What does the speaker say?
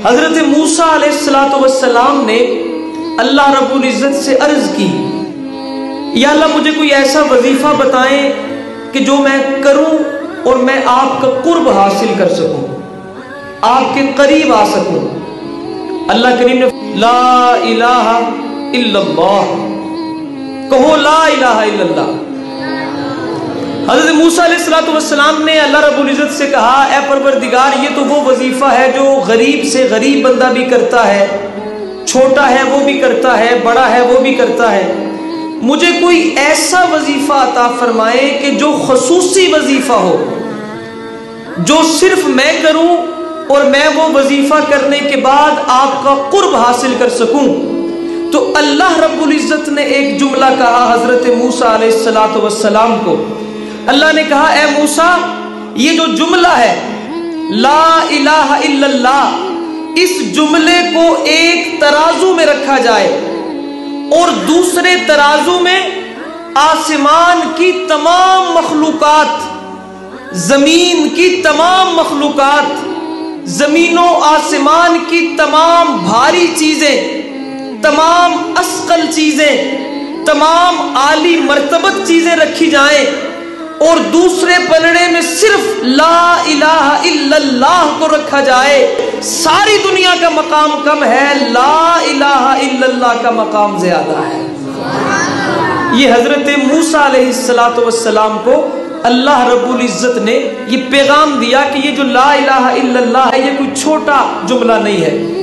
حضرت موسیٰ علیہ السلام نے اللہ رب العزت سے عرض کی، یا اللہ مجھے کوئی ایسا وظیفہ بتائیں کہ جو میں کروں اور میں آپ کا قرب حاصل کر سکوں، آپ کے قریب آ سکوں۔ اللہ کریم نے لا الہ الا اللہ، کہو لا الہ الا اللہ۔ حضرت موسیٰ علیہ السلام نے اللہ رب العزت سے کہا، اے پروردگار یہ تو وہ وظیفہ ہے جو غریب سے غریب بندہ بھی کرتا ہے، چھوٹا ہے وہ بھی کرتا ہے، بڑا ہے وہ بھی کرتا ہے، مجھے کوئی ایسا وظیفہ عطا فرمائے کہ جو خصوصی وظیفہ ہو، جو صرف میں کروں اور میں وہ وظیفہ کرنے کے بعد آپ کا قرب حاصل کر سکوں۔ تو اللہ رب العزت نے ایک جملہ کہا حضرت موسیٰ علیہ السلام کو۔ اللہ نے کہا، اے موسیٰ یہ جو جملہ ہے لا الہ الا اللہ، اس جملے کو ایک ترازو میں رکھا جائے اور دوسرے ترازو میں آسمان کی تمام مخلوقات، زمین کی تمام مخلوقات، زمین و آسمان کی تمام بھاری چیزیں، تمام اثقل چیزیں، تمام عالی مرتبت چیزیں رکھی جائیں، اور دوسرے پلڑے میں صرف لا الہ الا اللہ کو رکھا جائے۔ ساری دنیا کا مقام کم ہے، لا الہ الا اللہ کا مقام زیادہ ہے۔ یہ حضرت موسیٰ علیہ السلام کو اللہ رب العزت نے یہ پیغام دیا کہ یہ جو لا الہ الا اللہ ہے یہ کوئی چھوٹا جملہ نہیں ہے،